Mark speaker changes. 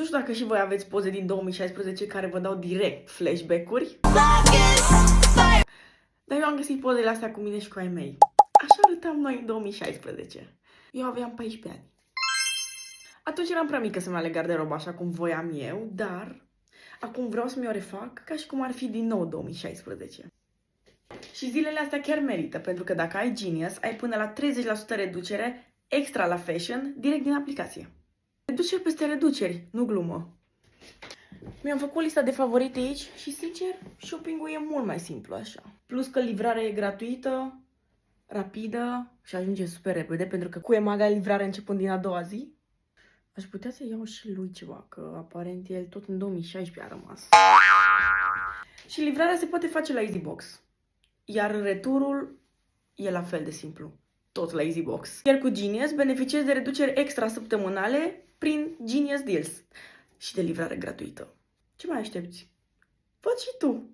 Speaker 1: știu dacă și voi aveți poze din 2016 care vă dau direct flashback-uri. Dar eu am găsit pozele astea cu mine și cu ai mei. Așa arătam noi în 2016. Eu aveam 14 ani. Atunci eram prea mică să-mi aleg garderoba așa cum voiam eu, dar acum vreau să mi-o refac ca și cum ar fi din nou 2016. Și zilele astea chiar merită, pentru că dacă ai Genius, ai până la 30% reducere extra la fashion direct din aplicație. Reduceri peste reduceri, nu glumă. Mi-am făcut lista de favorite aici și, sincer, shopping-ul e mult mai simplu așa. Plus că livrarea e gratuită, rapidă și ajunge super repede, pentru că cu Emaga livrarea începând din a doua zi. Aș putea să iau și lui ceva, că aparent el tot în 2016 a rămas. Și livrarea se poate face la EasyBox. Iar returul e la fel de simplu. Tot la EasyBox. Iar cu Genius beneficiezi de reduceri extra săptămânale prin Genius Deals. Și de livrare gratuită. Ce mai aștepți? Fă și tu!